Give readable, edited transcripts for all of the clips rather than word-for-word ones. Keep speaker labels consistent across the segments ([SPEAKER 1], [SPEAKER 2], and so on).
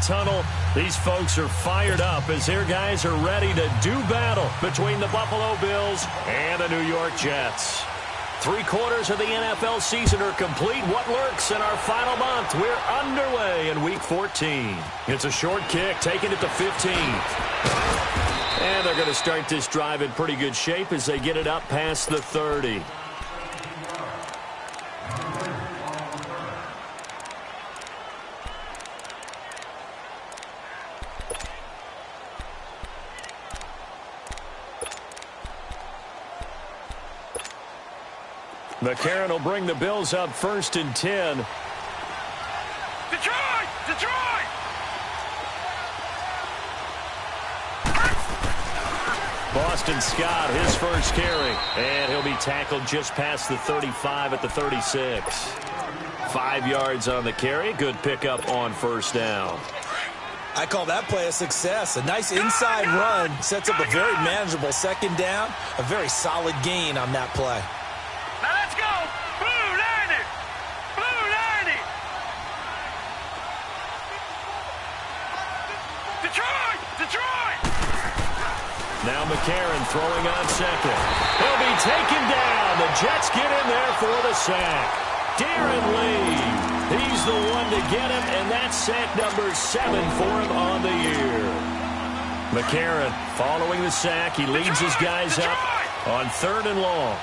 [SPEAKER 1] tunnel. These folks are fired up as their guys are ready to do battle between the Buffalo Bills and the New York Jets. 3/4 of the NFL season are complete. What lurks in our final month? We're underway in Week 14. It's a short kick, taking it to 15. And they're going to start this drive in pretty good shape as they get it up past the 30. McCarron will bring the Bills up 1st and 10.
[SPEAKER 2] Detroit! Detroit!
[SPEAKER 1] Boston Scott, his first carry. And he'll be tackled just past the 35 at the 36. 5 yards on the carry. Good pickup on first down.
[SPEAKER 3] I call that play a success. A nice inside run sets up a very manageable second down. A very solid gain on that play.
[SPEAKER 2] Now let's go! Blue 90! Blue 90! Detroit! Detroit!
[SPEAKER 1] Now McCarron throwing on second. He'll be taken down. The Jets get in there for the sack. Darren Lee, he's the one to get him, and that's sack number 7 for him on the year. McCarron following the sack. He leads his guys up on 3rd and long.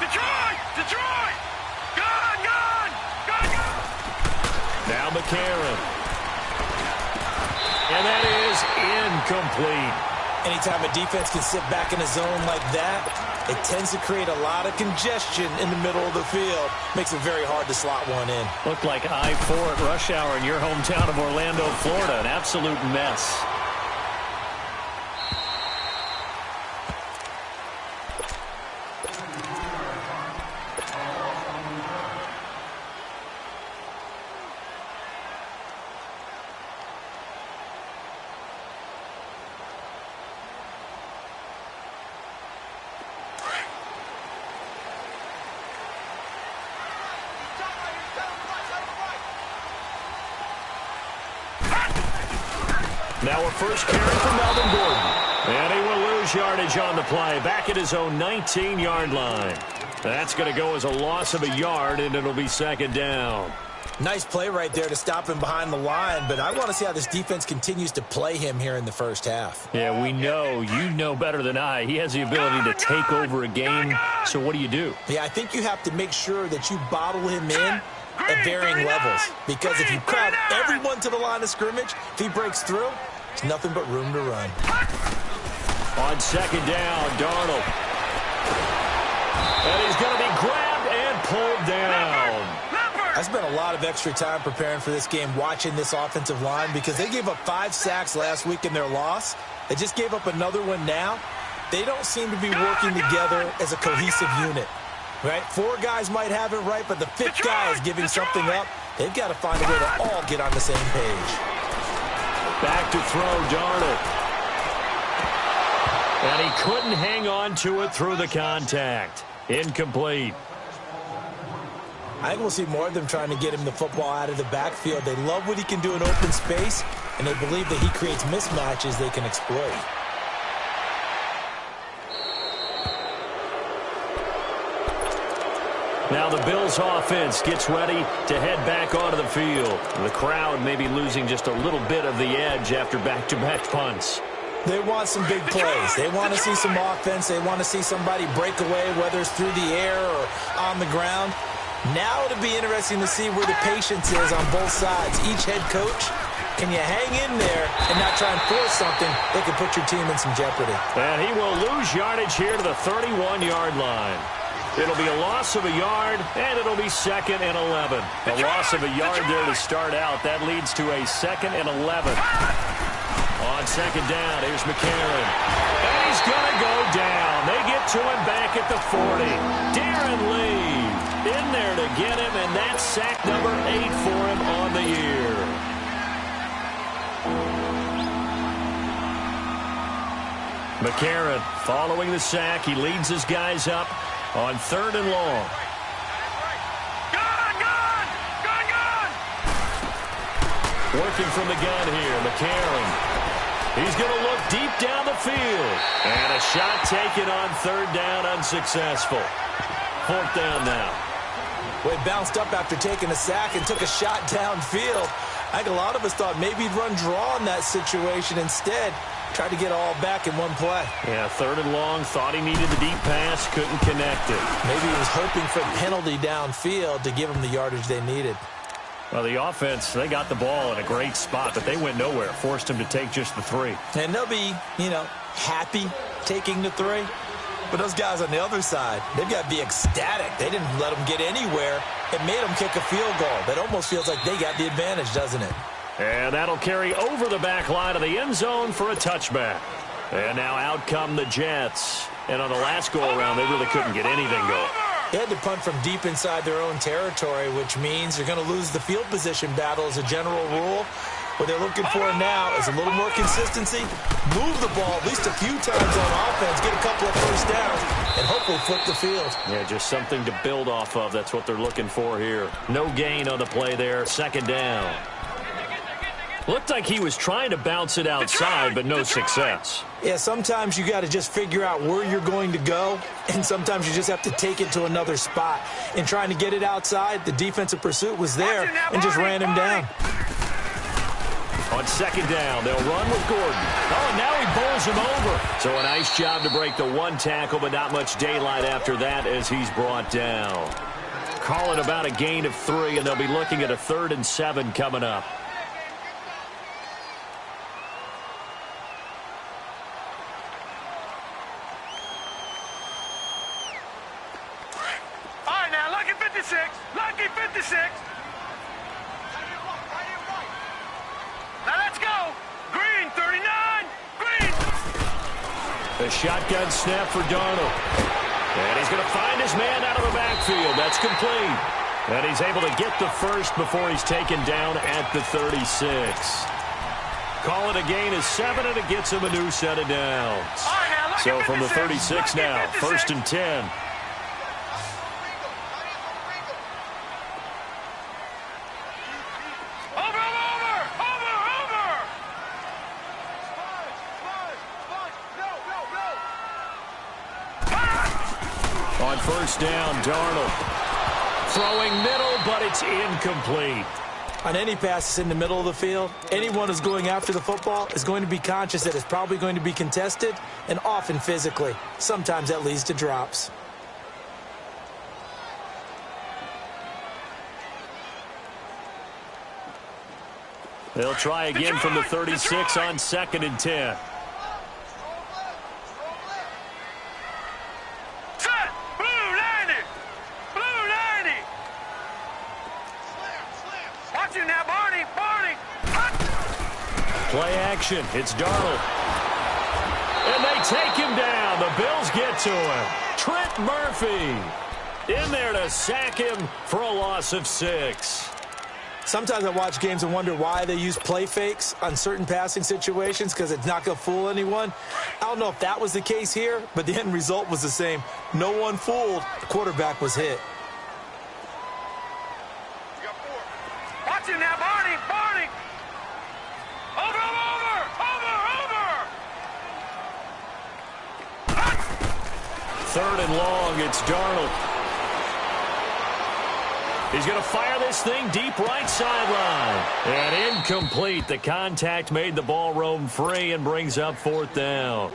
[SPEAKER 2] Detroit! Detroit! Gone! Gone! Gone! Gone!
[SPEAKER 1] Now McCarron. And that is incomplete.
[SPEAKER 3] Anytime a defense can sit back in a zone like that, it tends to create a lot of congestion in the middle of the field. Makes it very hard to slot one in.
[SPEAKER 1] Looked like I-4 at rush hour in your hometown of Orlando, Florida. An absolute mess. Now a first carry from Melvin Gordon. And he will lose yardage on the play. Back at his own 19-yard line. That's going to go as a loss of a yard, and it'll be 2nd down.
[SPEAKER 3] Nice play right there to stop him behind the line, but I want to see how this defense continues to play him here in the first half.
[SPEAKER 1] Yeah, we know. You know better than I. He has the ability to take over a game, so what do you do?
[SPEAKER 3] Yeah, I think you have to make sure that you bottle him in at varying levels, because if you crowd everyone to the line of scrimmage, if he breaks through, there's nothing but room to run.
[SPEAKER 1] On 2nd down, Darnold. And he's going to be grabbed and pulled down.
[SPEAKER 3] I spent a lot of extra time preparing for this game watching this offensive line because they gave up 5 sacks last week in their loss. They just gave up another one now. They don't seem to be working together as a cohesive unit. Right? 4 guys might have it right, but the 5th guy is giving something up. They've got to find a way to all get on the same page.
[SPEAKER 1] Back to throw, Darnold. And he couldn't hang on to it through the contact. Incomplete.
[SPEAKER 3] I think we'll see more of them trying to get him the football out of the backfield. They love what he can do in open space, and they believe that he creates mismatches they can exploit.
[SPEAKER 1] Now the Bills offense gets ready to head back onto the field. The crowd may be losing just a little bit of the edge after back-to-back punts.
[SPEAKER 3] They want some big plays. They want to see some offense. They want to see somebody break away, whether it's through the air or on the ground. Now it'll be interesting to see where the patience is on both sides. Each head coach, can you hang in there and not try and force something that could put your team in some jeopardy?
[SPEAKER 1] And he will lose yardage here to the 31-yard line. It'll be a loss of a yard, and it'll be 2nd and 11. A loss of a yard there to start out. That leads to a 2nd and 11. On 2nd down, here's McCarron. And he's going to go down. They get to him back at the 40. Darren Lee in there to get him, and that's sack number 8 for him on the year. McCarron following the sack. He leads his guys up on 3rd and long. Working from the gun here, McCarron. He's going to look deep down the field. And a shot taken on third down, unsuccessful. Fourth down now.
[SPEAKER 3] Well, he bounced up after taking a sack and took a shot downfield. I think a lot of us thought maybe he'd run draw in that situation. Instead, tried to get it all back in one play.
[SPEAKER 1] Yeah, third and long. Thought he needed the deep pass. Couldn't connect it.
[SPEAKER 3] Maybe he was hoping for a penalty downfield to give him the yardage they needed.
[SPEAKER 1] Well, the offense, they got the ball in a great spot, but they went nowhere. Forced him to take just the 3.
[SPEAKER 3] And they'll be, happy taking the 3. But those guys on the other side, they've got to be ecstatic. They didn't let them get anywhere. It made them kick a field goal. That almost feels like they got the advantage, doesn't it?
[SPEAKER 1] And that'll carry over the back line of the end zone for a touchback. And now out come the Jets. And on the last go-around, they really couldn't get anything going.
[SPEAKER 3] They had to punt from deep inside their own territory, which means they're going to lose the field position battle as a general rule. What they're looking for now is a little more consistency, move the ball at least a few times on offense, get a couple of first downs, and hopefully flip the field.
[SPEAKER 1] Yeah, just something to build off of. That's what they're looking for here. No gain on the play there. Second down. Looked like he was trying to bounce it outside, but no success.
[SPEAKER 3] Yeah, sometimes you got to just figure out where you're going to go, and sometimes you just have to take it to another spot. In trying to get it outside, the defensive pursuit was there and just ran him down.
[SPEAKER 1] On second down, they'll run with Gordon. Oh, and now he bowls him over. So a nice job to break the 1 tackle, but not much daylight after that as he's brought down. Call it about a gain of 3, and they'll be looking at a 3rd and 7 coming up.
[SPEAKER 2] All right, now, lucky 56. Lucky 56. Now let's go. Green, 39. Green.
[SPEAKER 1] The shotgun snap for Darnold. And he's going to find his man out of the backfield. That's complete. And he's able to get the first before he's taken down at the 36. Call it a gain of 7, and it gets him a new set of downs. So from the 36 now, 1st and 10. On first down, Darnold. Throwing middle, but it's incomplete.
[SPEAKER 3] On any passes in the middle of the field, anyone who's going after the football is going to be conscious that it's probably going to be contested, and often physically. Sometimes that leads to drops.
[SPEAKER 1] They'll try again from the 36 on 2nd and 10. Play action. It's Darnold. And they take him down. The Bills get to him. Trent Murphy in there to sack him for a loss of 6.
[SPEAKER 3] Sometimes I watch games and wonder why they use play fakes on certain passing situations, because it's not going to fool anyone. I don't know if that was the case here, but the end result was the same. No one fooled. The quarterback was hit.
[SPEAKER 2] Watch him now, Barney. Barney. Over.
[SPEAKER 1] 3rd and long, it's Darnold. He's going to fire this thing deep right sideline. And incomplete. The contact made the ball roam free and brings up 4th down.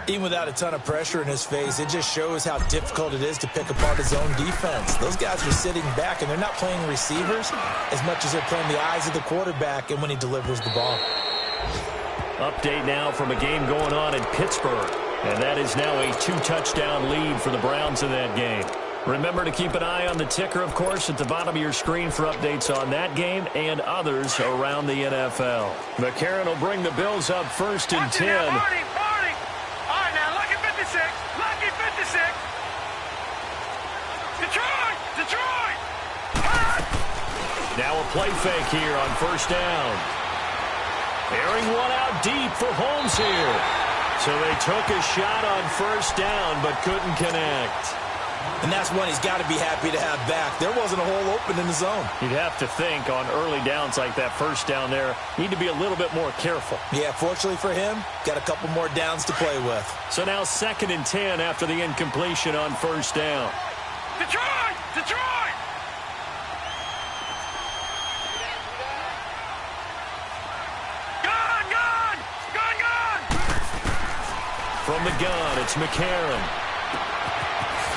[SPEAKER 3] Even without a ton of pressure in his face, it just shows how difficult it is to pick apart his own defense. Those guys are sitting back, and they're not playing receivers as much as they're playing the eyes of the quarterback and when he delivers the ball.
[SPEAKER 1] Update now from a game going on in Pittsburgh. And that is now a 2-touchdown lead for the Browns in that game. Remember to keep an eye on the ticker, of course, at the bottom of your screen for updates on that game and others around the NFL. McCarron will bring the Bills up 1st and 10.
[SPEAKER 2] Barney. All right, now, lucky 56. Lucky 56. Detroit.
[SPEAKER 1] Now a play fake here on 1st down. Airing one out deep for Holmes here. So they took a shot on 1st down but couldn't connect.
[SPEAKER 3] And that's one he's got to be happy to have back. There wasn't a hole open in the zone.
[SPEAKER 1] You'd have to think on early downs like that first down there, need to be a little bit more careful.
[SPEAKER 3] Yeah, fortunately for him, got a couple more downs to play with.
[SPEAKER 1] So now 2nd and 10 after the incompletion on first down.
[SPEAKER 2] Detroit! Detroit! Gun! Gun! Gun! Gun!
[SPEAKER 1] From the gun, it's McCarron.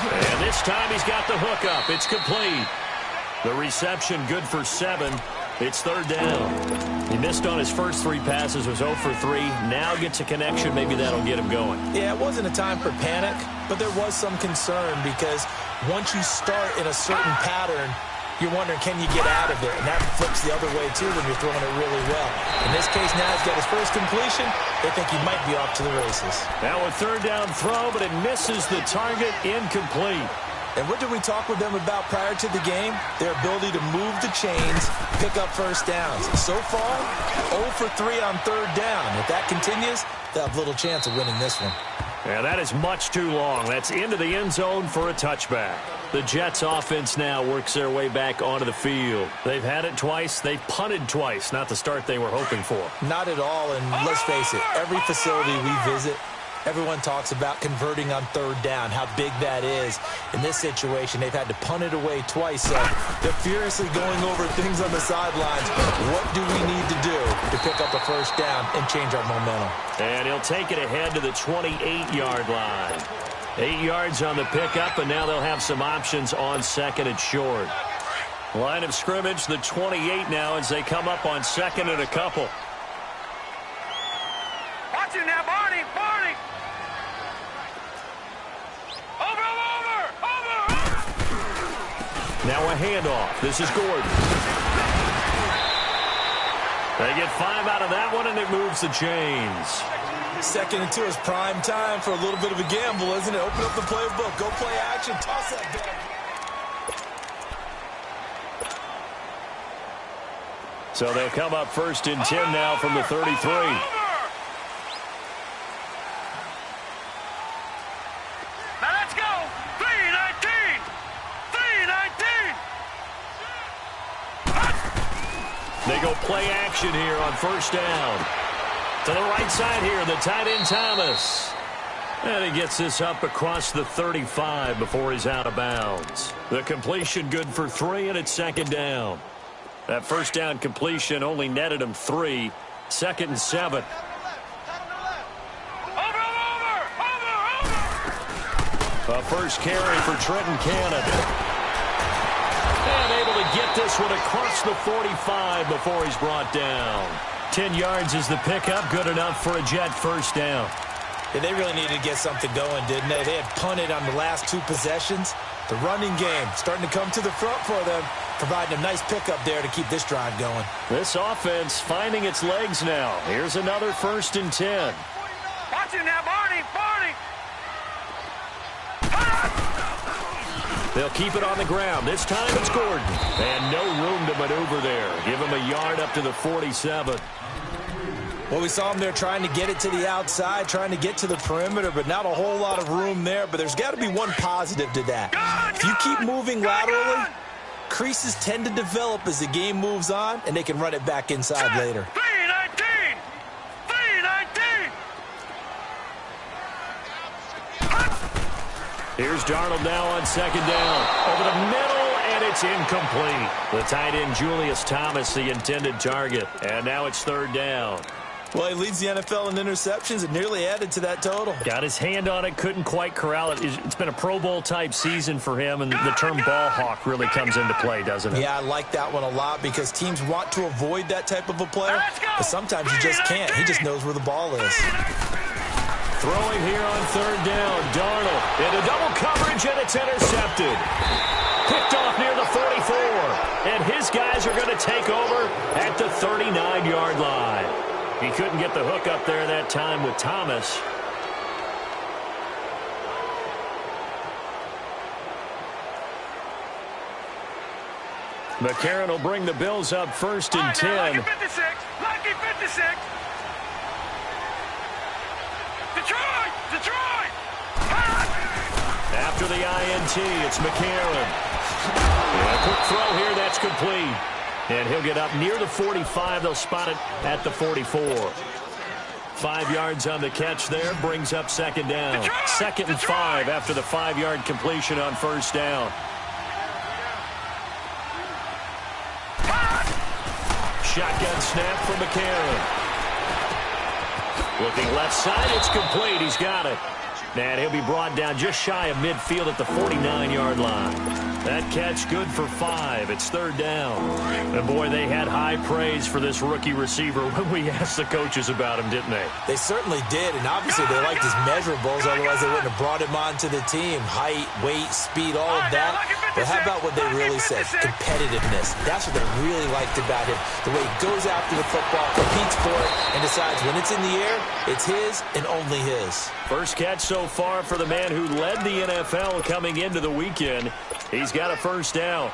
[SPEAKER 1] And this time he's got the hookup. It's complete. The reception good for 7. It's 3rd down. He missed on his first 3 passes, was 0 for 3. Now gets a connection. Maybe that'll get him going.
[SPEAKER 3] Yeah, it wasn't a time for panic, but there was some concern because once you start in a certain pattern, you're wondering, can you get out of it? And that flips the other way, too, when you're throwing it really well. In this case, now he's got his first completion. They think he might be off to the races.
[SPEAKER 1] Now a 3rd down throw, but it misses the target, incomplete.
[SPEAKER 3] And what did we talk with them about prior to the game? Their ability to move the chains, pick up first downs. So far, 0 for 3 on 3rd down. If that continues, they'll have little chance of winning this one.
[SPEAKER 1] Yeah, that is much too long. That's into the end zone for a touchback. The Jets offense now works their way back onto the field. They've had it twice. They've punted twice. Not the start they were hoping for.
[SPEAKER 3] Not at all, and let's face it, every facility we visit, everyone talks about converting on 3rd down, how big that is. In this situation, they've had to punt it away twice, so they're furiously going over things on the sidelines. What do we need to do to pick up a first down and change our momentum? And
[SPEAKER 1] he'll take it ahead to the 28-yard line. 8 yards on the pickup, and now they'll have some options on 2nd and short. Line of scrimmage, the 28 now as they come up on 2nd and a couple.
[SPEAKER 2] Watch it now, Barney! Barney! Over!
[SPEAKER 1] Now a handoff. This is Gordon. They get 5 out of that one, and it moves the chains.
[SPEAKER 3] 2nd and 2 is prime time for a little bit of a gamble, isn't it? Open up the playbook. Go play action. Toss that ball.
[SPEAKER 1] So they'll come up 1st and 10 now from the 33.
[SPEAKER 2] Now let's go! 3-19! 3-19!
[SPEAKER 1] They go play action here on 1st down. To the right side here, the tight end Thomas. And he gets this up across the 35 before he's out of bounds. The completion good for 3, and it's 2nd down. That 1st down completion only netted him 3. 2nd and 7. A first carry for Trenton Cannon. And able to get this one across the 45 before he's brought down. 10 yards is the pickup, good enough for a Jet first down.
[SPEAKER 3] Yeah, they really needed to get something going, didn't they? They had punted on the last 2 possessions. The running game starting to come to the front for them, providing a nice pickup there to keep this drive going.
[SPEAKER 1] This offense finding its legs now. Here's another 1st and 10.
[SPEAKER 2] Watch it now, Barney! Barney!
[SPEAKER 1] They'll keep it on the ground. This time it's Gordon. And no room to maneuver there. Give him a yard up to the 47.
[SPEAKER 3] Well, we saw him there trying to get it to the outside, trying to get to the perimeter, but not a whole lot of room there. But there's got to be one positive to that. If you keep moving laterally, creases tend to develop as the game moves on, and they can run it back inside later.
[SPEAKER 2] 3-19! 3-19!
[SPEAKER 1] Here's Darnold now on 2nd down. Over the middle, and it's incomplete. The tight end Julius Thomas, the intended target. And now it's 3rd down.
[SPEAKER 3] Well, he leads the NFL in interceptions and nearly added to that total.
[SPEAKER 1] Got his hand on it, couldn't quite corral it. It's been a Pro Bowl-type season for him, and the term ball hawk really comes into play, doesn't it?
[SPEAKER 3] Yeah, I like that one a lot because teams want to avoid that type of a player, but sometimes you just can't. He just knows where the ball is.
[SPEAKER 1] Throwing here on 3rd down, Darnold into double coverage, and it's intercepted. Picked off near the 44, and his guys are going to take over at the 39-yard line. He couldn't get the hook up there that time with Thomas. McCarron will bring the Bills up 1st and 10.
[SPEAKER 2] Lucky 56! Lucky 56! Detroit! Detroit!
[SPEAKER 1] After the INT, it's McCarron. And a quick throw here, that's complete. And he'll get up near the 45. They'll spot it at the 44. 5 yards on the catch there, brings up second down. Second and 5 after the 5-yard completion on first down. Shotgun snap from McCarron. Looking left side, it's complete. He's got it. And he'll be brought down just shy of midfield at the 49-yard line. That catch good for 5. It's third down. And, boy, they had high praise for this rookie receiver when we asked the coaches about him, didn't they?
[SPEAKER 3] They certainly did, and obviously they liked his measurables. Otherwise, they wouldn't have brought him onto the team. Height, weight, speed, all of that. But how about what they really said? Competitiveness. That's what they really liked about him. The way he goes after the football, competes for it, and decides when it's in the air, it's his and only his.
[SPEAKER 1] First catch so far for the man who led the NFL coming into the weekend. He's got a first down.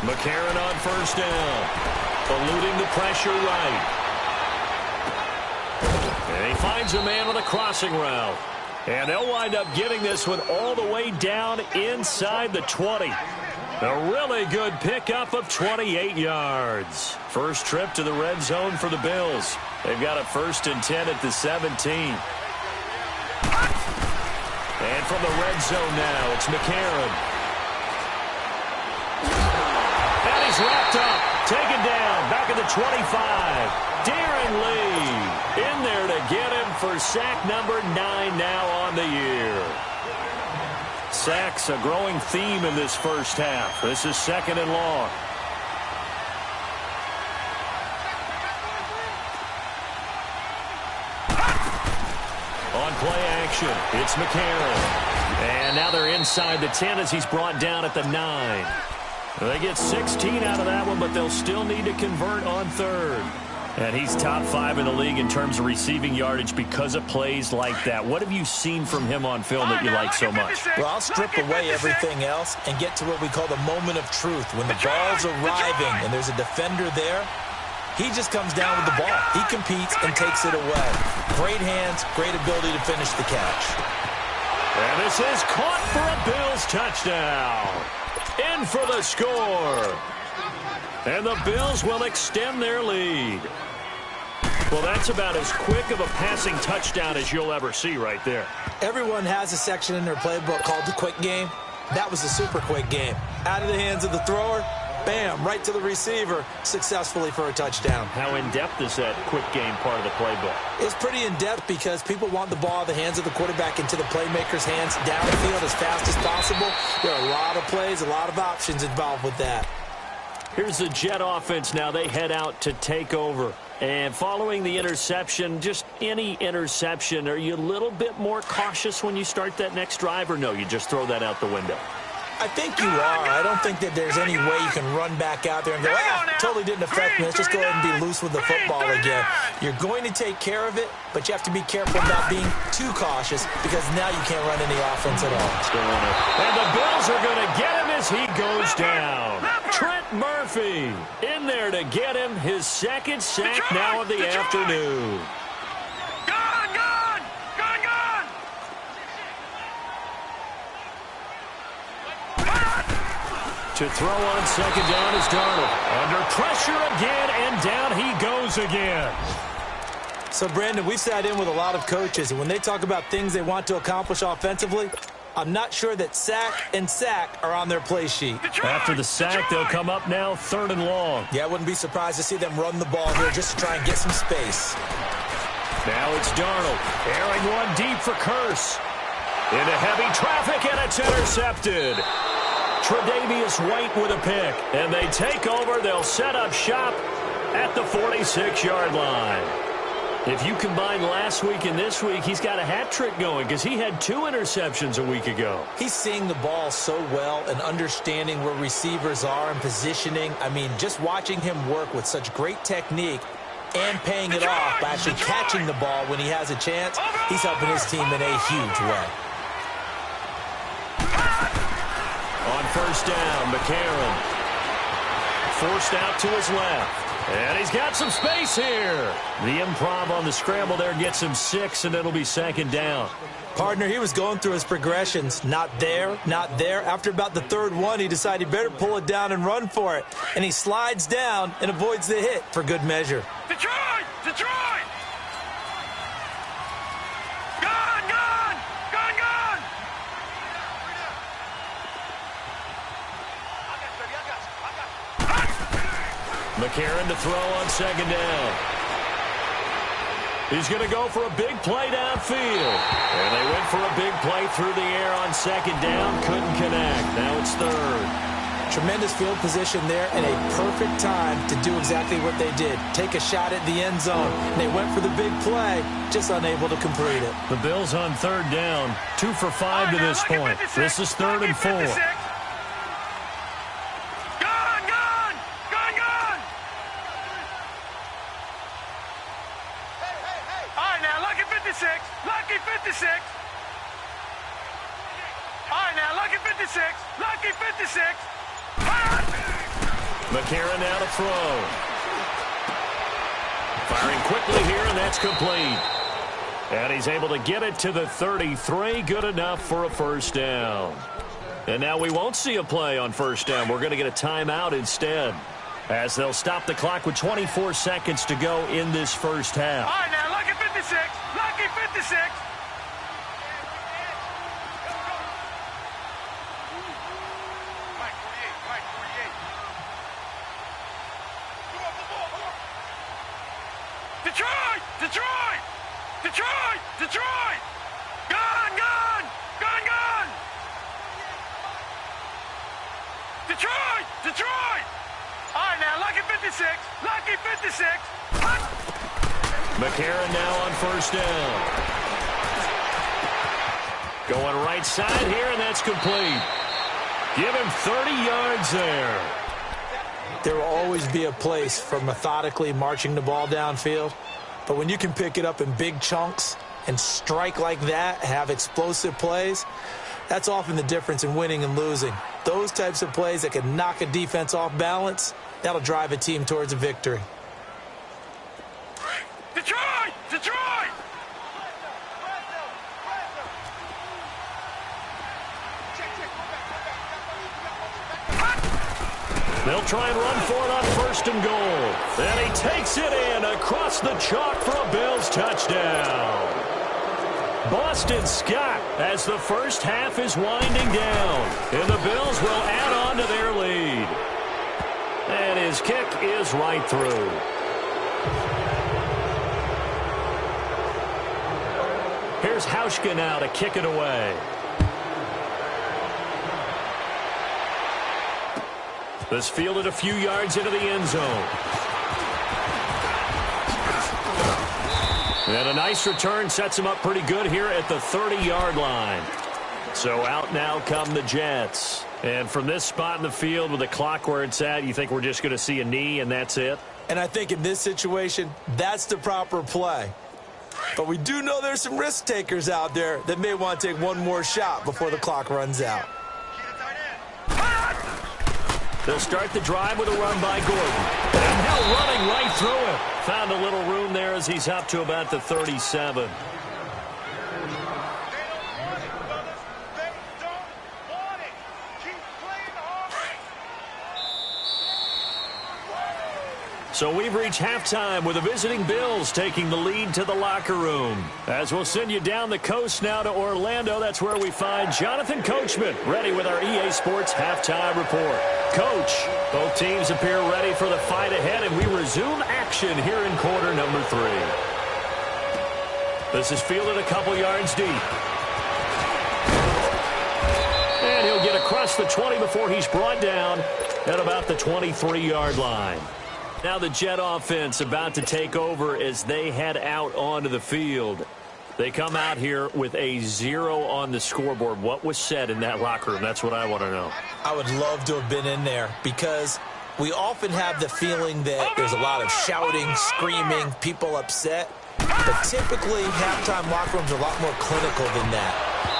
[SPEAKER 1] McCarron on first down. Eluding the pressure right. And he finds a man on a crossing route. And they'll wind up getting this one all the way down inside the 20. A really good pickup of 28 yards. First trip to the red zone for the Bills. They've got a 1st and 10 at the 17. And from the red zone now, it's McCarron. He's wrapped up, taken down, back at the 25. Darren Lee in there to get him for sack number 9 now on the year. Sacks a growing theme in this first half. This is 2nd and long. On play action, it's McCarron. And now they're inside the 10 as he's brought down at the 9. They get 16 out of that one, but they'll still need to convert on third. And he's top 5 in the league in terms of receiving yardage because of plays like that. What have you seen from him on film that you like so much?
[SPEAKER 3] Well, I'll strip away everything else and get to what we call the moment of truth. When the ball's arriving and there's a defender there, he just comes down with the ball. He competes and takes it away. Great hands, great ability to finish the catch.
[SPEAKER 1] And this is caught for a Bills touchdown. In for the score. And the Bills will extend their lead. Well, that's about as quick of a passing touchdown as you'll ever see right there.
[SPEAKER 3] Everyone has a section in their playbook called the quick game. That was a super quick game. Out of the hands of the thrower, bam, right to the receiver, successfully for a touchdown.
[SPEAKER 1] How in-depth is that quick game part of the playbook?
[SPEAKER 3] It's pretty in-depth because people want the ball out of the hands of the quarterback into the playmaker's hands downfield as fast as possible. There are a lot of plays, a lot of options involved with that.
[SPEAKER 1] Here's the Jet offense now. They head out to take over. And following the interception, just any interception, are you a little bit more cautious when you start that next drive, or no, you just throw that out the window?
[SPEAKER 3] I think you are. I don't think that there's any way you can run back out there and go, totally didn't affect me. Let's just go ahead and be loose with the football again. You're going to take care of it, but you have to be careful about being too cautious because now you can't run any offense at all.
[SPEAKER 1] And the Bills are going to get him as he goes down. Trent Murphy in there to get him his 2nd sack now of the afternoon. To throw on 2nd down is Darnold. Under pressure again, and down he goes again.
[SPEAKER 3] So, Brandon, we've sat in with a lot of coaches, and when they talk about things they want to accomplish offensively, I'm not sure that sack and sack are on their play sheet.
[SPEAKER 1] After the sack, they'll come up now 3rd and long.
[SPEAKER 3] Yeah, I wouldn't be surprised to see them run the ball here just to try and get some space.
[SPEAKER 1] Now it's Darnold, airing one deep for Curse. Into heavy traffic, and it's intercepted. Tre'Davious White with a pick, and they take over. They'll set up shop at the 46-yard line. If you combine last week and this week, he's got a hat trick going because he had 2 interceptions a week ago.
[SPEAKER 3] He's seeing the ball so well and understanding where receivers are and positioning. I mean, just watching him work with such great technique and paying it off by actually catching the ball when he has a chance, he's helping his team in a huge way.
[SPEAKER 1] On first down, McCarron forced out to his left. And he's got some space here. The improv on the scramble there gets him 6, and it'll be second down.
[SPEAKER 3] Partner, he was going through his progressions. Not there, not there. After about the 3rd one, he decided he better pull it down and run for it. And he slides down and avoids the hit for good measure.
[SPEAKER 2] Detroit! Detroit! Gone! Gone! Gone! Gone!
[SPEAKER 1] McCarron to throw on second down. He's going to go for a big play downfield. And they went for a big play through the air on second down. Couldn't connect. Now it's 3rd.
[SPEAKER 3] Tremendous field position there and a perfect time to do exactly what they did. Take a shot at the end zone. And they went for the big play, just unable to complete it.
[SPEAKER 1] The Bills on 3rd down. 2 for 5 to this point. This is 3rd and 4.
[SPEAKER 2] Lucky 56. All right, now, lucky 56. Lucky 56.
[SPEAKER 1] McCarron now to throw. Firing quickly here, and that's complete. And he's able to get it to the 33. Good enough for a first down. And now we won't see a play on first down. We're going to get a timeout instead, as they'll stop the clock with 24 seconds to go in this first half.
[SPEAKER 2] All right, now, lucky 56. Lucky 56. Detroit! Detroit! Detroit! Detroit! Gone! Gone! Gone! Gone! Detroit! Detroit! All right, now, lucky 56. Lucky 56.
[SPEAKER 1] McCarron now on first down. Going right side here, and that's complete. Give him 30 yards there.
[SPEAKER 3] There will always be a place for methodically marching the ball downfield. But when you can pick it up in big chunks and strike like that, have explosive plays, that's often the difference in winning and losing. Those types of plays that can knock a defense off balance, that'll drive a team towards a victory.
[SPEAKER 2] Detroit! Detroit!
[SPEAKER 1] They'll try and run for it on first and goal. And he takes it in across the chalk for a Bills touchdown. Boston Scott, as the first half is winding down. And the Bills will add on to their lead. And his kick is right through. Here's Hauschka now to kick it away. This fielded a few yards into the end zone. And a nice return sets him up pretty good here at the 30-yard line. So out now come the Jets. And from this spot in the field with the clock where it's at, you think we're just going to see a knee and that's it?
[SPEAKER 3] And I think in this situation, that's the proper play. But we do know there's some risk takers out there that may want to take one more shot before the clock runs out.
[SPEAKER 1] They'll start the drive with a run by Gordon. And now running right through it. Found a little room there as he's up to about the 37. So we've reached halftime with the visiting Bills taking the lead to the locker room. As we'll send you down the coast now to Orlando, that's where we find Jonathan Coachman ready with our EA Sports halftime report. Coach, both teams appear ready for the fight ahead, and we resume action here in quarter number 3. This is fielded a couple yards deep. And he'll get across the 20 before he's brought down at about the 23-yard line. Now the Jet offense about to take over as they head out onto the field. They come out here with a 0 on the scoreboard. What was said in that locker room? That's what I want to know.
[SPEAKER 3] I would love to have been in there because we often have the feeling that there's a lot of shouting, screaming, people upset. But typically, halftime locker rooms are a lot more clinical than that.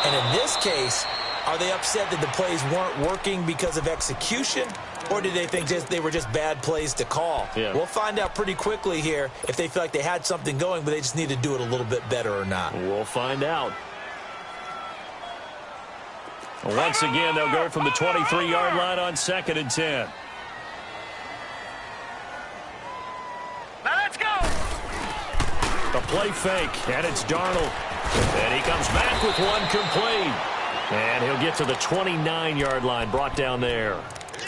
[SPEAKER 3] And in this case, are they upset that the plays weren't working because of execution? Or did they think they were just bad plays to call?
[SPEAKER 1] Yeah.
[SPEAKER 3] We'll find out pretty quickly here if they feel like they had something going, but they just need to do it a little bit better or not.
[SPEAKER 1] We'll find out. Once again, they'll go from the 23-yard line on 2nd and 10.
[SPEAKER 2] Now let's go.
[SPEAKER 1] A play fake, and it's Darnold. And he comes back with one complete. And he'll get to the 29-yard line, brought down there.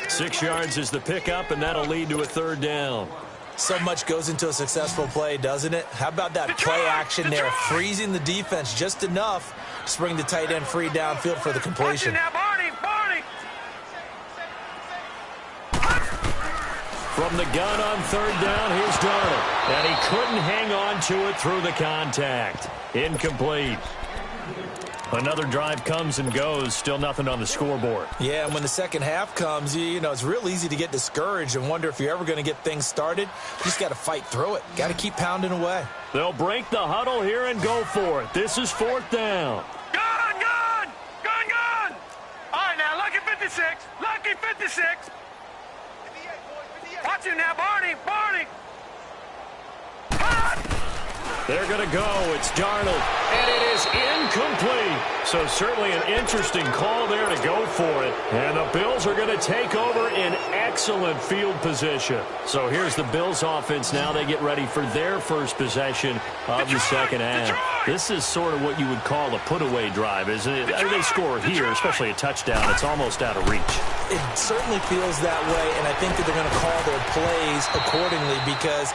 [SPEAKER 1] 6 yards is the pickup, and that'll lead to a 3rd down.
[SPEAKER 3] So much goes into a successful play, doesn't it? How about that play action there, freezing the defense just enough to bring the tight end free downfield for the completion.
[SPEAKER 2] Now, Barney.
[SPEAKER 1] From the gun on 3rd down, here's Darnold. And he couldn't hang on to it through the contact. Incomplete. Another drive comes and goes, still nothing on the scoreboard.
[SPEAKER 3] Yeah, and when the second half comes, you know, it's real easy to get discouraged and wonder if you're ever going to get things started. You just got to fight through it. Got to keep pounding away.
[SPEAKER 1] They'll break the huddle here and go for it. This is 4th down.
[SPEAKER 2] Gun! All right, now, lucky 56. Lucky 56. Watch him now, Barney.
[SPEAKER 1] They're going to go. It's Darnold. And it is incomplete. So certainly an interesting call there to go for it. And the Bills are going to take over in excellent field position. So here's the Bills offense now. They get ready for their first possession of the second half. This is sort of what you would call a put-away drive, isn't it? I mean, they score here, especially a touchdown. It's almost out of reach.
[SPEAKER 3] It certainly feels that way, and I think that they're going to call their plays accordingly because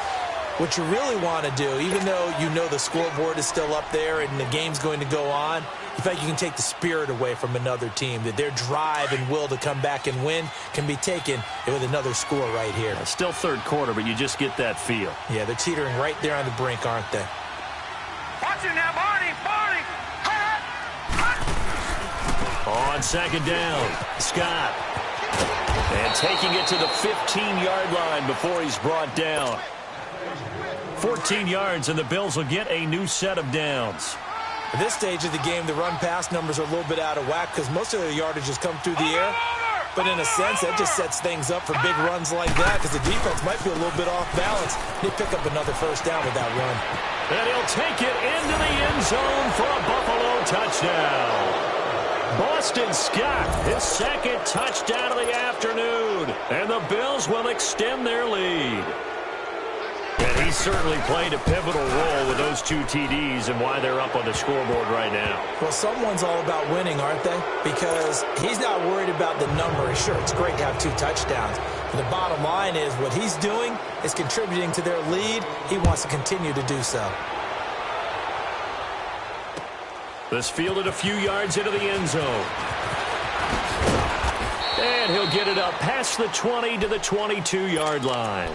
[SPEAKER 3] what you really want to do, even though you know the scoreboard is still up there and the game's going to go on, you think you can take the spirit away from another team, that their drive and will to come back and win can be taken with another score right here.
[SPEAKER 1] It's still 3rd quarter, but you just get that feel.
[SPEAKER 3] Yeah, they're teetering right there on the brink, aren't they?
[SPEAKER 2] Watch him now, Barney.
[SPEAKER 1] On 2nd down, Scott. And taking it to the 15-yard line before he's brought down. 14 yards, and the Bills will get a new set of downs.
[SPEAKER 3] At this stage of the game, the run-pass numbers are a little bit out of whack because most of their yardage has come through the air. But in a sense, that just sets things up for big runs like that because the defense might be a little bit off balance. They pick up another 1st down with that run.
[SPEAKER 1] And he'll take it into the end zone for a Buffalo touchdown. Boston Scott, his 2nd touchdown of the afternoon. And the Bills will extend their lead. And he certainly played a pivotal role with those 2 TDs and why they're up on the scoreboard right now.
[SPEAKER 3] Well, someone's all about winning, aren't they? Because he's not worried about the number. Sure, it's great to have 2 touchdowns. But the bottom line is what he's doing is contributing to their lead. He wants to continue to do so.
[SPEAKER 1] This fielded a few yards into the end zone. And he'll get it up past the 20 to the 22-yard line.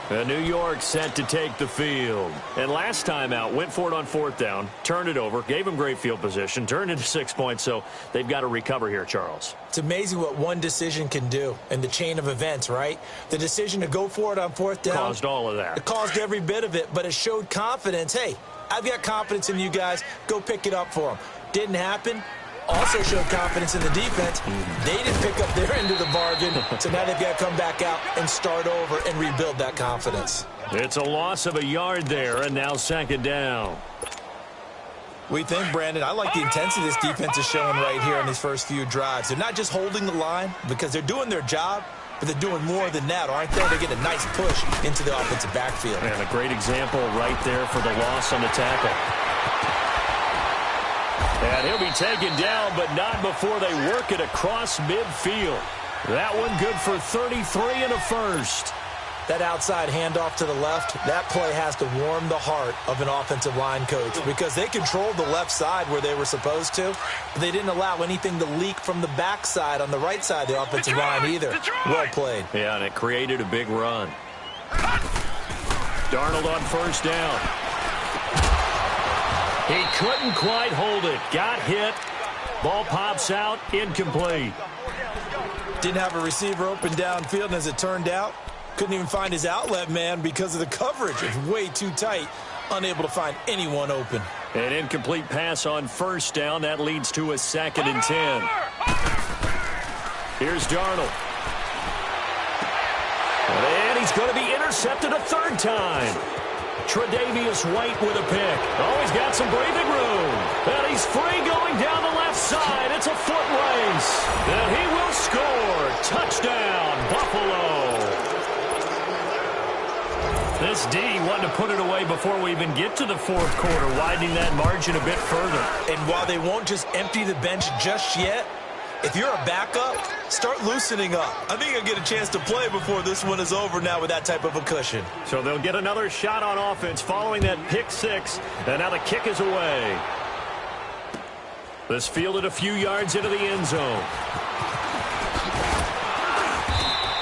[SPEAKER 1] And New York set to take the field. And last time out, went for it on 4th down, turned it over, gave him great field position, turned into 6 points, so they've got to recover here, Charles.
[SPEAKER 3] It's amazing what one decision can do in the chain of events, right? The decision to go for it on 4th down.
[SPEAKER 1] Caused all of that.
[SPEAKER 3] It caused every bit of it, but it showed confidence. Hey, I've got confidence in you guys. Go pick it up for them. Didn't happen. Also showed confidence in the defense. They didn't pick up their end of the bargain, so now they've got to come back out and start over and rebuild that confidence.
[SPEAKER 1] It's a loss of a yard there, and now 2nd down.
[SPEAKER 3] We think, Brandon, I like the intensity this defense is showing right here in these first few drives. They're not just holding the line because they're doing their job, but they're doing more than that, aren't they? They get a nice push into the offensive backfield.
[SPEAKER 1] And a great example right there for the loss on the tackle. And he'll be taken down, but not before they work it across midfield. That one good for 33 and a 1st.
[SPEAKER 3] That outside handoff to the left, that play has to warm the heart of an offensive line coach because they controlled the left side where they were supposed to, but they didn't allow anything to leak from the backside on the right side of the offensive line either. Well played.
[SPEAKER 1] Yeah, and it created a big run. Darnold on first down. He couldn't quite hold it. Got hit. Ball pops out. Incomplete.
[SPEAKER 3] Didn't have a receiver open downfield, and as it turned out, couldn't even find his outlet man because of the coverage. It's way too tight. Unable to find anyone open.
[SPEAKER 1] An incomplete pass on first down. That leads to a 2nd and 10. Here's Darnold. And he's going to be intercepted a 3rd time. Tre'Davious White with a pick. Oh, he's got some breathing room. And he's free going down the left side. It's a foot race. And he will score. Touchdown, Buffalo. This D wanting to put it away before we even get to the 4th quarter, widening that margin a bit further.
[SPEAKER 3] And while they won't just empty the bench just yet, if you're a backup, start loosening up. I think you'll get a chance to play before this one is over now with that type of a cushion.
[SPEAKER 1] So they'll get another shot on offense following that pick 6, and now the kick is away. This fielded a few yards into the end zone.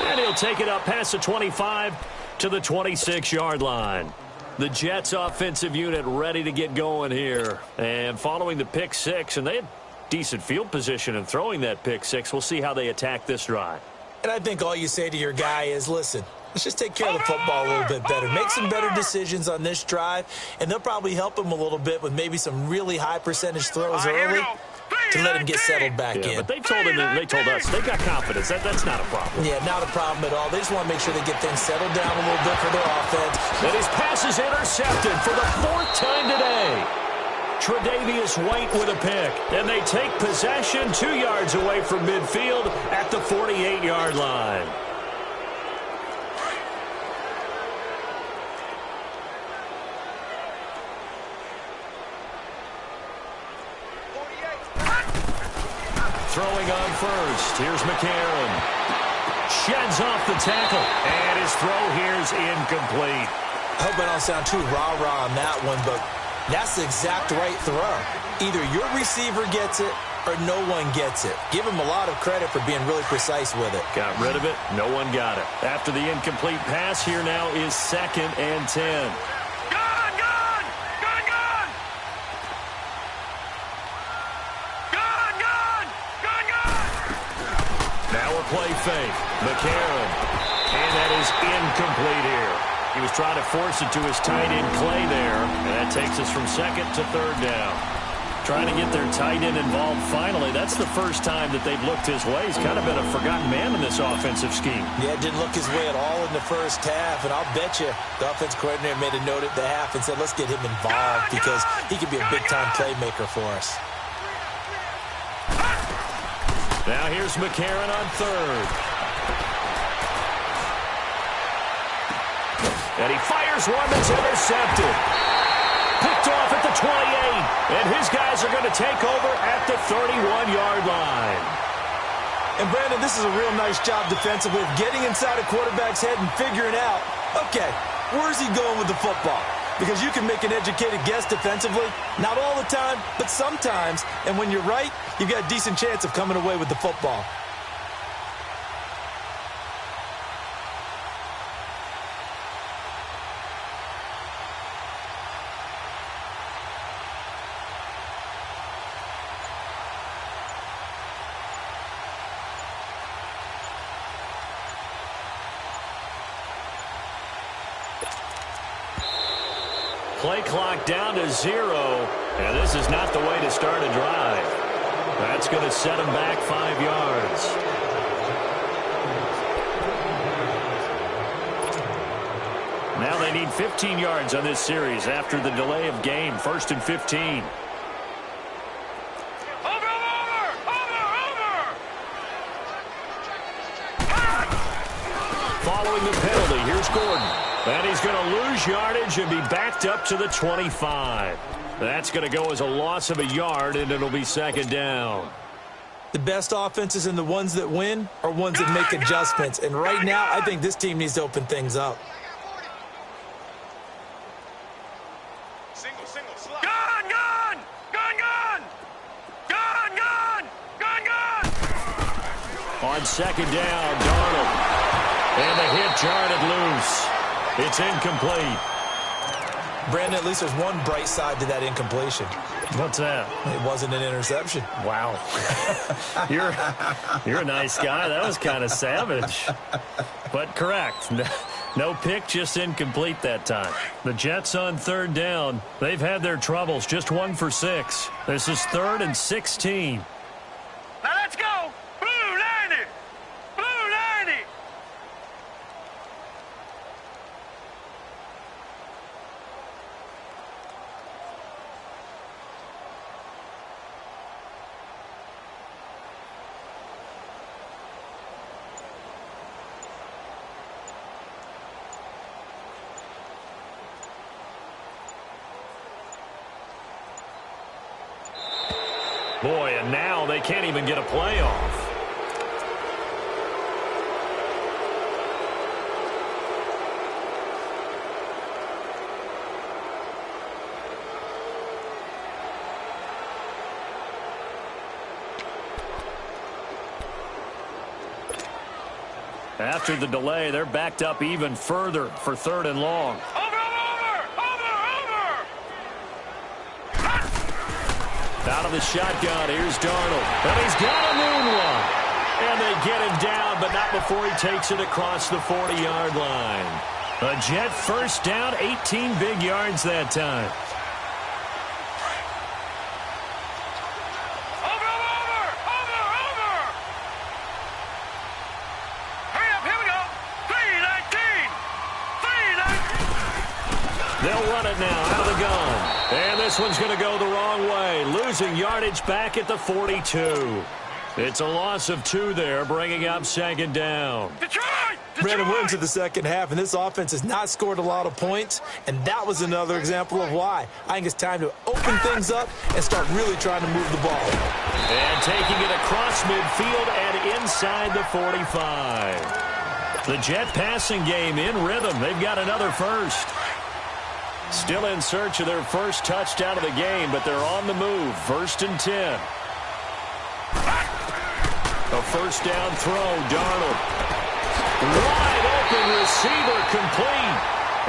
[SPEAKER 1] And he'll take it up past the 25 to the 26-yard line. The Jets offensive unit ready to get going here. And following the pick 6, and they had decent field position in throwing that pick 6. We'll see how they attack this drive.
[SPEAKER 3] And I think all you say to your guy is, listen, let's just take care of the football a little bit better. Make some better decisions on this drive, and they'll probably help him a little bit with maybe some really high percentage throws early to let him get settled back in.
[SPEAKER 1] But they told us they got confidence. That's not a problem.
[SPEAKER 3] Yeah, not a problem at all. They just want to make sure they get things settled down a little bit for their offense.
[SPEAKER 1] And his pass is intercepted for the 4th time today. Tre'Davious White with a pick. And they take possession 2 yards away from midfield at the 48-yard line. Throwing on first. Here's McCarron. Sheds off the tackle. And his throw here's incomplete.
[SPEAKER 3] I hope I don't sound too rah-rah on that one, but that's the exact right throw. Either your receiver gets it or no one gets it. Give him a lot of credit for being really precise with it.
[SPEAKER 1] Got rid of it. No one got it. After the incomplete pass, here now is 2nd and 10. Now a play fake. McCarron. And that is incomplete here. He was trying to force it to his tight end Clay there. And that takes us from 2nd to 3rd down. Trying to get their tight end involved finally. That's the first time that they've looked his way. He's kind of been a forgotten man in this offensive scheme.
[SPEAKER 3] Yeah, it didn't look his way at all in the first half. And I'll bet you the offense coordinator made a note at the half and said, let's get him involved because he could be a big-time playmaker for us.
[SPEAKER 1] Now here's McCarron on 3rd. And he fires one that's intercepted. Picked off at the 28. And his guys are going to take over at the 31-yard line.
[SPEAKER 3] And, Brandon, this is a real nice job defensively of getting inside a quarterback's head and figuring out, okay, where's he going with the football? Because you can make an educated guess defensively. Not all the time, but sometimes. And when you're right, you've got a decent chance of coming away with the football.
[SPEAKER 1] Play clock down to 0, and this is not the way to start a drive. That's going to set them back 5 yards. Now they need 15 yards on this series after the delay of game. 1st and 15. Following the penalty, here's Gordon. And he's going to lose yardage and be backed up to the 25. That's going to go as a loss of a yard, and it'll be 2nd down.
[SPEAKER 3] The best offenses and the ones that win are ones that make adjustments. And right now, I think this team needs to open things up.
[SPEAKER 1] On 2nd down, Darnold. And the hit jarred it loose. It's incomplete.
[SPEAKER 3] Brandon, at least there's one bright side to that incompletion.
[SPEAKER 1] What's that?
[SPEAKER 3] It wasn't an interception.
[SPEAKER 1] Wow. You're a nice guy. That was kind of savage. But correct. No pick, just incomplete that time. The Jets on third down. They've had their troubles, just 1 for 6. This is 3rd and 16.
[SPEAKER 2] Now let's go. Blue 90. Blue 90.
[SPEAKER 1] Boy, and now they can't even get a play off. After the delay, they're backed up even further for 3rd and long. Out of the shotgun, here's Darnold. And he's got a noon one. And they get him down, but not before he takes it across the 40-yard line. A Jet first down, 18 big yards that time.
[SPEAKER 2] Hurry up, here we go. 319.
[SPEAKER 1] They'll run it now out of the gun. And this one's going to go the wrong way, losing yardage back at the 42. It's a loss of 2 there, bringing up 2nd down.
[SPEAKER 2] Detroit!
[SPEAKER 3] Brandon, we're into the second half, and this offense has not scored a lot of points, and that was another example of why. I think it's time to open things up and start really trying to move the ball.
[SPEAKER 1] And taking it across midfield and inside the 45. The Jet passing game in rhythm. They've got another first. Still in search of their first touchdown of the game, but they're on the move. 1st and 10. A first down throw, Darnold. Wide open receiver complete.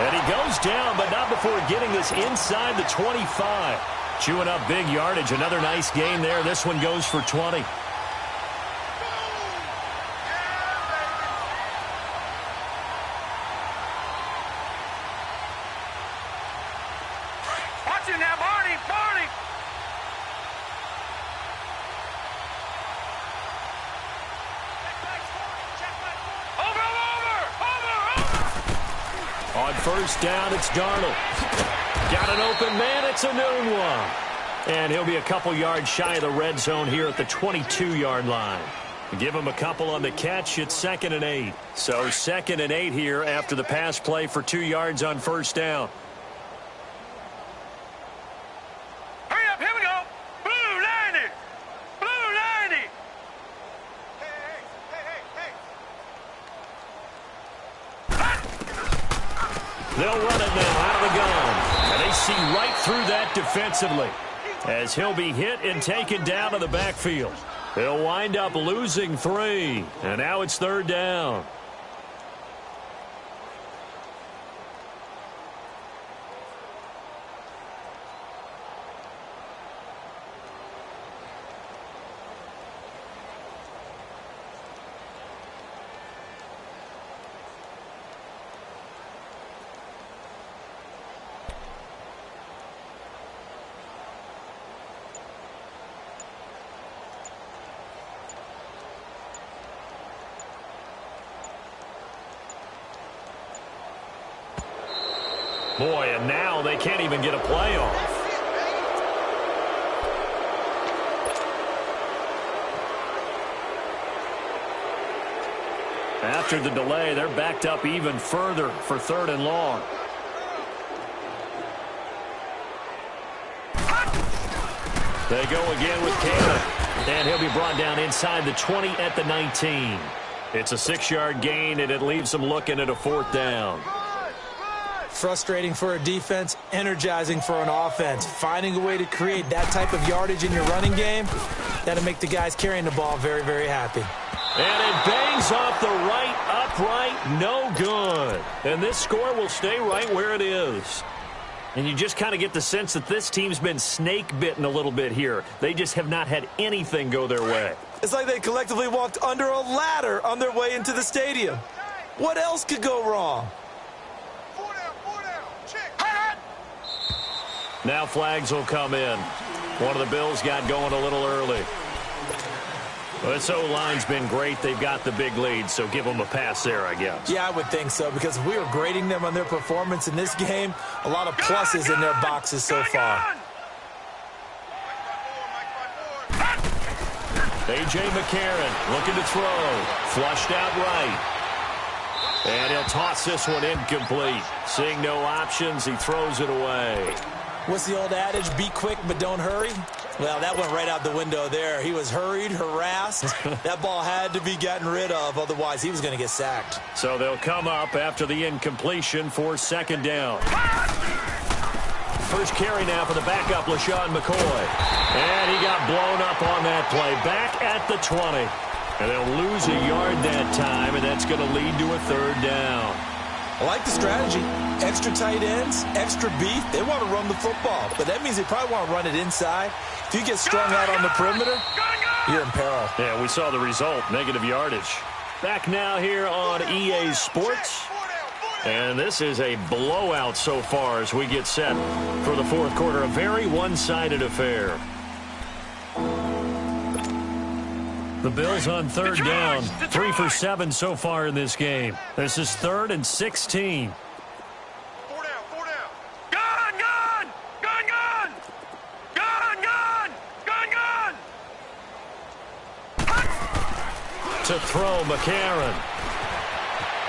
[SPEAKER 1] And he goes down, but not before getting this inside the 25. Chewing up big yardage. Another nice gain there. This one goes for 20.
[SPEAKER 2] Watch it now, Barney. Barney.
[SPEAKER 1] On first down, it's Darnold. Got an open man. It's a noon one. And he'll be a couple yards shy of the red zone here at the 22-yard line. Give him a couple on the catch. It's 2nd and 8. So 2nd and 8 here after the pass play for 2 yards on first down.
[SPEAKER 2] Hurry up, here we go. Blue 90. Blue 90.
[SPEAKER 1] They'll run it now out of the gun. And they see right through that defensively as he'll be hit and taken down to the backfield. They'll wind up losing 3. And now it's 3rd down. Boy, and now they can't even get a play off. After the delay, they're backed up even further for 3rd and long. They go again with Cannon. And he'll be brought down inside the 20 at the 19. It's a 6-yard gain, and it leaves them looking at a 4th down.
[SPEAKER 3] Frustrating for a defense, energizing for an offense. Finding a way to create that type of yardage in your running game, that'll make the guys carrying the ball very, very happy.
[SPEAKER 1] And it bangs off the right upright, no good. And this score will stay right where it is. And you just kind of get the sense that this team's been snake-bitten a little bit here. They just have not had anything go their way.
[SPEAKER 3] It's like they collectively walked under a ladder on their way into the stadium. What else could go wrong?
[SPEAKER 1] Now flags will come in. One of the Bills got going a little early. Well, this O-line's been great. They've got the big lead, so give them a pass there, I guess.
[SPEAKER 3] Yeah, I would think so, because if we were grading them on their performance in this game, a lot of pluses in their boxes so far.
[SPEAKER 1] A.J. McCarron looking to throw. Flushed out right. And he'll toss this one incomplete. Seeing no options, he throws it away.
[SPEAKER 3] What's the old adage? Be quick, but don't hurry. Well, that went right out the window there. He was hurried, harassed. That ball had to be gotten rid of, otherwise he was going to get sacked.
[SPEAKER 1] So they'll come up after the incompletion for second down. First carry now for the backup, LaShawn McCoy. And he got blown up on that play. Back at the 20. And they'll lose a yard that time, and that's going to lead to a third down.
[SPEAKER 3] I like the strategy. Extra tight ends, extra beef. They want to run the football, but that means they probably want to run it inside. If you get strung out on the perimeter, you're in peril.
[SPEAKER 1] Yeah, we saw the result, negative yardage. Back now here on EA Sports. And this is a blowout so far as we get set for the fourth quarter. A very one-sided affair. The Bills on third down. 3 for 7 so far in this game. This is 3rd and 16.
[SPEAKER 2] Four down. Gun!
[SPEAKER 1] To throw, McCarron.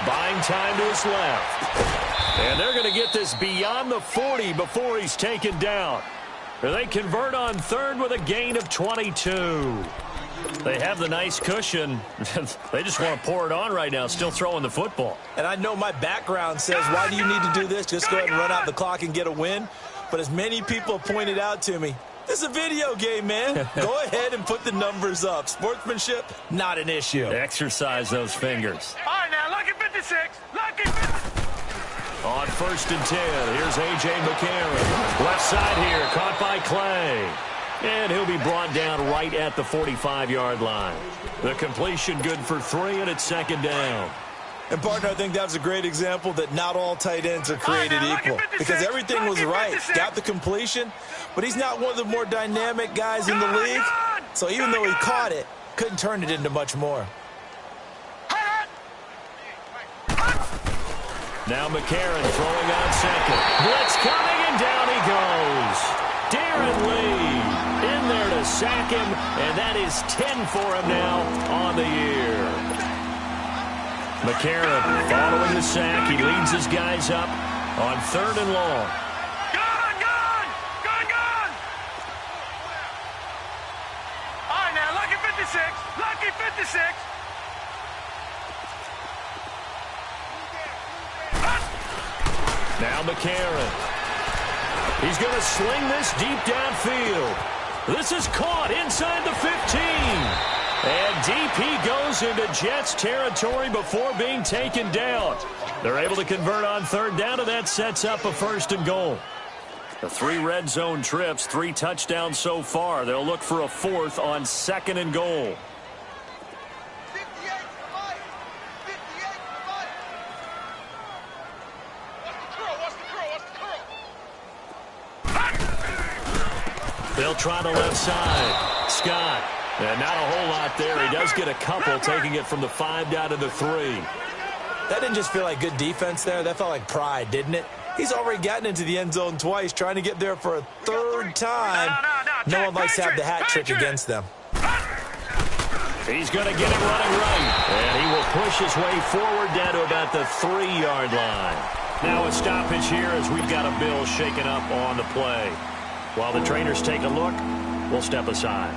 [SPEAKER 1] Buying time to his left. And they're going to get this beyond the 40 before he's taken down. They convert on third with a gain of 22. They have the nice cushion. They just want to pour it on right now, still throwing the football.
[SPEAKER 3] And I know my background says, why do you need to do this? Just go ahead and run out the clock and get a win. But as many people have pointed out to me, this is a video game, man. Go ahead and put the numbers up. Sportsmanship, not an issue.
[SPEAKER 1] Exercise those fingers.
[SPEAKER 2] All right, now, lucky 56. Lucky 56.
[SPEAKER 1] On 1st and 10, here's A.J. McCarron. Left side here, caught by Clay. And he'll be brought down right at the 45-yard line. The completion good for 3, and it's second down.
[SPEAKER 3] And, partner, I think that was a great example that not all tight ends are created equal. Because everything was right. Got the completion, but he's not one of the more dynamic guys in the league. So even though he caught it, couldn't turn it into much more.
[SPEAKER 1] Now McCarron throwing on second. Blitz coming, and down he goes. Darren Lee in there to sack him, and that is 10 for him now on the year. McCarron following the sack. He leads his guys up on 3rd and long.
[SPEAKER 2] Gun! All right, now, lucky 56. Lucky 56.
[SPEAKER 1] Now McCarron. He's going to sling this deep downfield. This is caught inside the 15. And deep he goes into Jets territory before being taken down. They're able to convert on third down, and that sets up a 1st and goal. The 3 red zone trips, 3 touchdowns so far. They'll look for a 4th on 2nd and goal. They'll try the left side. Scott. And not a whole lot there. He does get a couple, taking it from the 5 down to the 3.
[SPEAKER 3] That didn't just feel like good defense there. That felt like pride, didn't it? He's already gotten into the end zone twice, trying to get there for a 3rd time. No one likes to have the hat trick against them.
[SPEAKER 1] He's going to get it running right. And he will push his way forward down to about the 3-yard line. Now a stoppage here as we've got a Bill shaken up on the play. While the trainers take a look, we'll step aside.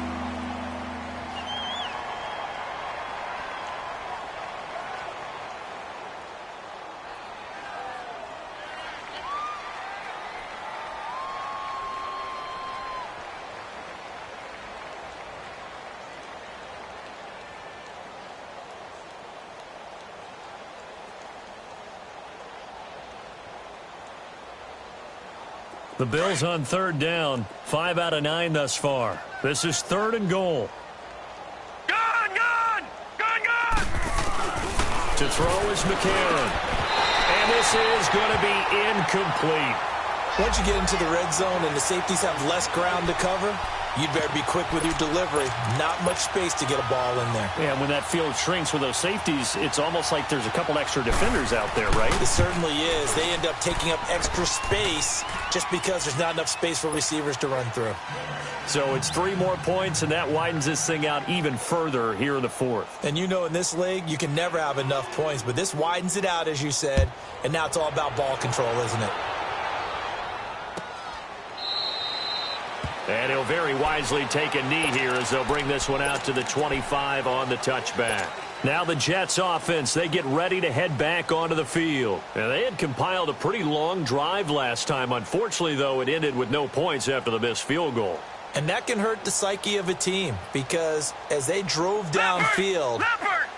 [SPEAKER 1] The Bills on third down, 5 out of 9 thus far. This is 3rd and goal.
[SPEAKER 2] Gun!
[SPEAKER 1] To throw is McCarron. And this is going to be incomplete.
[SPEAKER 3] Once you get into the red zone and the safeties have less ground to cover, you'd better be quick with your delivery. Not much space to get a ball in there.
[SPEAKER 1] Yeah, when that field shrinks with those safeties, it's almost like there's a couple extra defenders out there, right?
[SPEAKER 3] It certainly is. They end up taking up extra space just because there's not enough space for receivers to run through.
[SPEAKER 1] So it's 3 more points, and that widens this thing out even further here in the 4th.
[SPEAKER 3] And you know in this league, you can never have enough points, but this widens it out, as you said, and now it's all about ball control, isn't it?
[SPEAKER 1] And he'll very wisely take a knee here as they'll bring this one out to the 25 on the touchback. Now the Jets offense, they get ready to head back onto the field. And they had compiled a pretty long drive last time. Unfortunately, though, it ended with no points after the missed field goal.
[SPEAKER 3] And that can hurt the psyche of a team because as they drove downfield,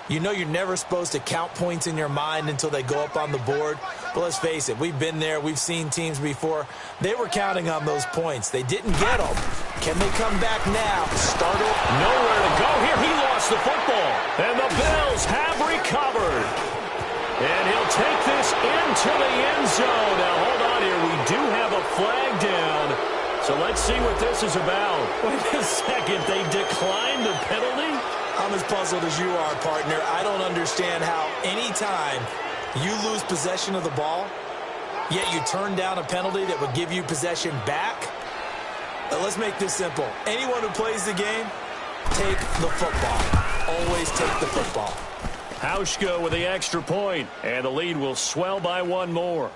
[SPEAKER 3] you know you're never supposed to count points in your mind until they go up on the board. But let's face it, we've been there. We've seen teams before. They were counting on those points. They didn't get them. Can they come back now? Start it.
[SPEAKER 1] Nowhere to go here. He lost the football. And the Bills have recovered. And he'll take this into the end zone. Now, hold on here. We do have a flag down. So let's see what this is about. Wait a second. They declined the penalty?
[SPEAKER 3] I'm as puzzled as you are, partner. I don't understand how any time you lose possession of the ball, yet you turn down a penalty that would give you possession back. Let's make this simple. Anyone who plays the game, take the football. Always take the football.
[SPEAKER 1] Hauschka with the extra point, and the lead will swell by 1 more.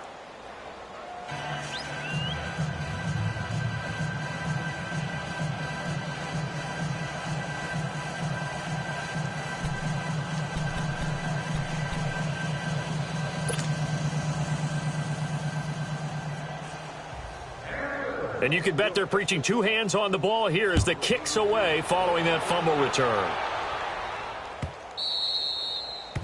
[SPEAKER 1] And you can bet they're preaching 2 hands on the ball here as the kick's away following that fumble return.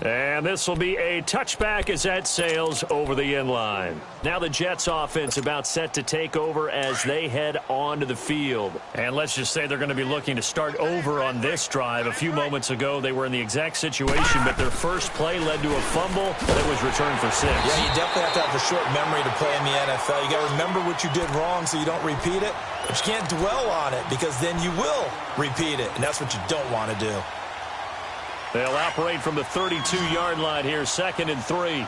[SPEAKER 1] And this will be a touchback as that sails over the end line. Now the Jets offense about set to take over as they head onto the field. And let's just say they're going to be looking to start over on this drive. A few moments ago, they were in the exact situation, but their first play led to a fumble that was returned for 6.
[SPEAKER 3] Yeah, you definitely have to have a short memory to play in the NFL. You got to remember what you did wrong so you don't repeat it. But you can't dwell on it because then you will repeat it, and that's what you don't want to do.
[SPEAKER 1] They'll operate from the 32-yard line here, 2nd and 3.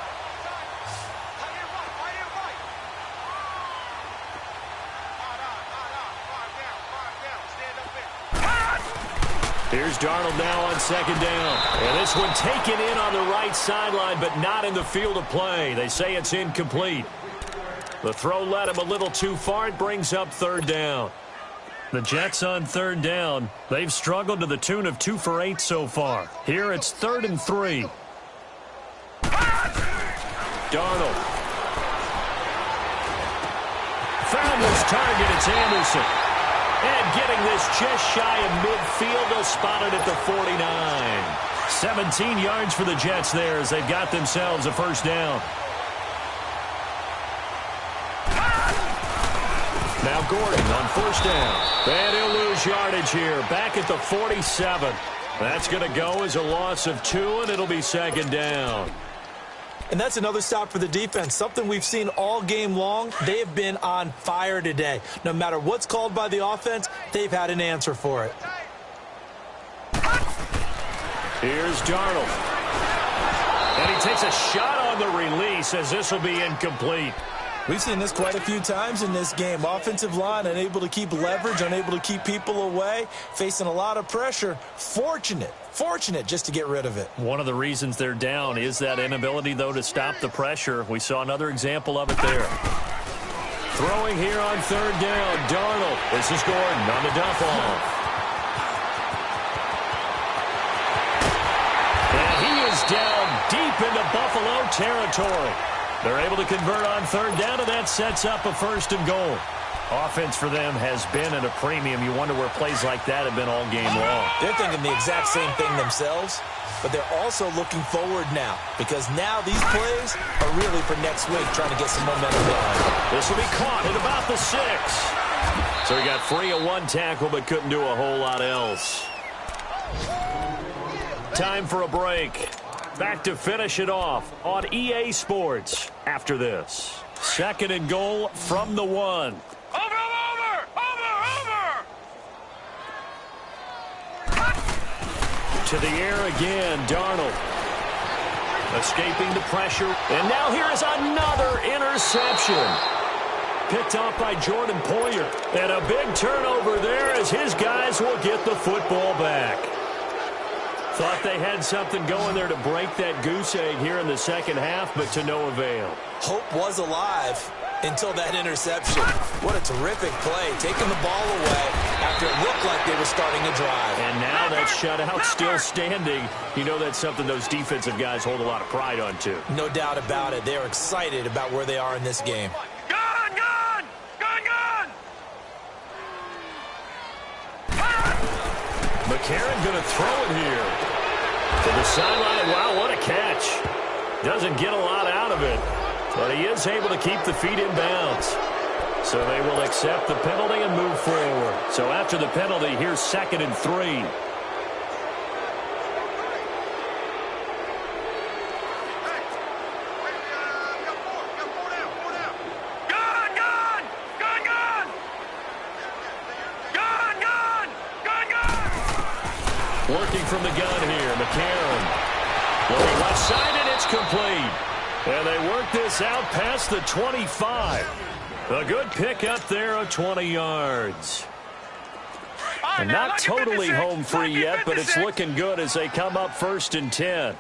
[SPEAKER 1] Here's Darnold now on 2nd down. And this one taken in on the right sideline, but not in the field of play. They say it's incomplete. The throw led him a little too far. It brings up 3rd down. The Jets on 3rd down. They've struggled to the tune of 2 for 8 so far. Here it's 3rd and 3. Darnold. Found his target. It's Anderson. And getting this just shy of midfield. They'll spot it at the 49. 17 yards for the Jets there as they've got themselves a 1st down. Now Gordon on 1st down. And he'll lose yardage here. Back at the 47. That's going to go as a loss of 2, and it'll be 2nd down.
[SPEAKER 3] And that's another stop for the defense. Something we've seen all game long. They have been on fire today. No matter what's called by the offense, they've had an answer for it.
[SPEAKER 1] Here's Darnold. And he takes a shot on the release as this will be incomplete.
[SPEAKER 3] We've seen this quite a few times in this game. Offensive line unable to keep leverage, unable to keep people away, facing a lot of pressure. Fortunate just to get rid of it.
[SPEAKER 1] One of the reasons they're down is that inability, though, to stop the pressure. We saw another example of it there. Throwing here on 3rd down, Darnold. This is Gordon on the dump off. And he is down deep into Buffalo territory. They're able to convert on 3rd down, and that sets up a 1st and goal. Offense for them has been at a premium. You wonder where plays like that have been all game long.
[SPEAKER 3] They're thinking the exact same thing themselves. but they're also looking forward now because now these plays are really for next week, trying to get some momentum behind them.
[SPEAKER 1] This will be caught at about the 6. So he got free of one tackle but couldn't do a whole lot else. Time for a break. Back to finish it off on EA Sports after this. 2nd and goal from the 1. To the air again, Darnold. Escaping the pressure. And now here is another interception. Picked off by Jordan Poyer. And a big turnover there as his guys will get the football back. Thought they had something going there to break that goose egg here in the second half, but to no avail.
[SPEAKER 3] Hope was alive until that interception. What a terrific play, taking the ball away after it looked like they were starting to drive.
[SPEAKER 1] And now that shutout still standing. You know that's something those defensive guys hold a lot of pride on, too.
[SPEAKER 3] No doubt about it. They're excited about where they are in this game.
[SPEAKER 2] Gun! Gun! Gun! Gun!
[SPEAKER 1] McCarron going to throw it here. To the sideline. Wow, what a catch. Doesn't get a lot out of it. But he is able to keep the feet in bounds. So they will accept the penalty and move forward. So after the penalty, here's 2nd and 3.
[SPEAKER 2] Gun! Gun! Gun! Gun! Gun! Gun! Gun! Gun!
[SPEAKER 1] Working from the gun here, McCarron. Looking left side, and it's complete. And they work this out past the 25. A good pick up there of 20 yards. And not totally home free yet, but it's looking good as they come up 1st and 10.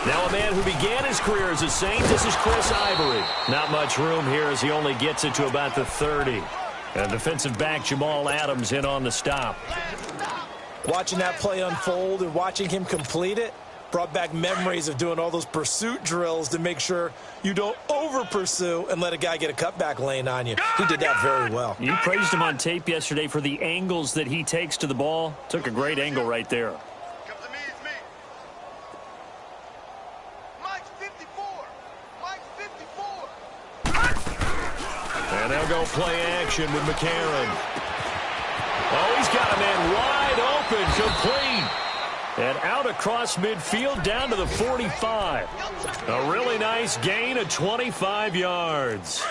[SPEAKER 1] Now a man who began his career as a Saint, this is Chris Ivory. Not much room here as he only gets it to about the 30. And defensive back Jamal Adams in on the stop.
[SPEAKER 3] Watching that play unfold and watching him complete it brought back memories of doing all those pursuit drills to make sure you don't over-pursue and let a guy get a cutback lane on you. He did that very well.
[SPEAKER 1] You praised him on tape yesterday for the angles that he takes to the ball. Took a great angle right there.
[SPEAKER 2] Come to me, it's me. Mike's 54. Mike's 54.
[SPEAKER 1] And they'll go play action with McCarron. Oh, he's got a man wide open, complete. And out across midfield down to the 45. A really nice gain of 25 yards.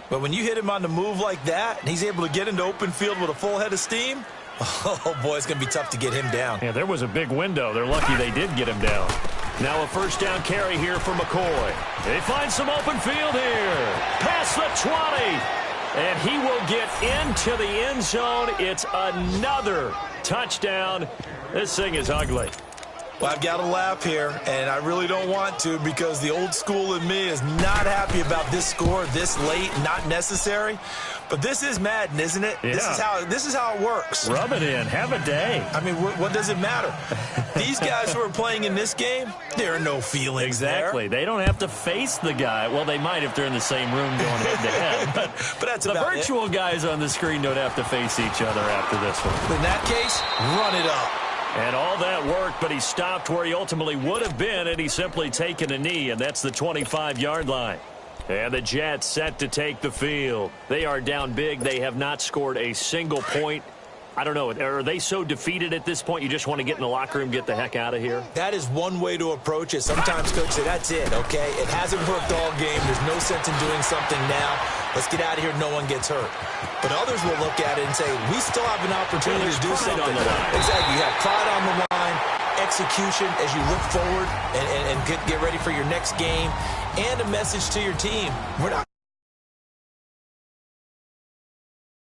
[SPEAKER 3] But when you hit him on the move like that, and he's able to get into open field with a full head of steam, oh, boy, it's going to be tough to get him down.
[SPEAKER 1] Yeah, there was a big window. They're lucky they did get him down. Now a 1st down carry here for McCoy. They find some open field here. Past the 20. And he will get into the end zone. It's another touchdown. This thing is ugly.
[SPEAKER 3] Well, I've got to laugh here, and I really don't want to because the old school in me is not happy about this score this late, not necessary. But this is Madden, isn't it?
[SPEAKER 1] Yeah.
[SPEAKER 3] This is how it works.
[SPEAKER 1] Rub it in. Have a day.
[SPEAKER 3] I mean, what does it matter? These guys who are playing in this game, there are no feelings
[SPEAKER 1] Exactly.
[SPEAKER 3] there.
[SPEAKER 1] They don't have to face the guy. Well, they might if they're in the same room going head-to-head.
[SPEAKER 3] But that's
[SPEAKER 1] the
[SPEAKER 3] about
[SPEAKER 1] virtual guys on the screen don't have to face each other after this one.
[SPEAKER 3] In that case, run it up.
[SPEAKER 1] And all that worked, but he stopped where he ultimately would have been, and he's simply taken a knee, and that's the 25-yard line. And the Jets set to take the field. They are down big. They have not scored a single point. I don't know. Are they so defeated at this point you just want to get in the locker room, get the heck out of here?
[SPEAKER 3] That is one way to approach it. Sometimes coach say, that's it, okay? It hasn't worked all game. There's no sense in doing something now. Let's get out of here. No one gets hurt. But others will look at it and say, we still have an opportunity to do something.
[SPEAKER 1] On the line.
[SPEAKER 3] Exactly. You have pride on the line, execution as you look forward and get ready for your next game, and a message to your team. We're not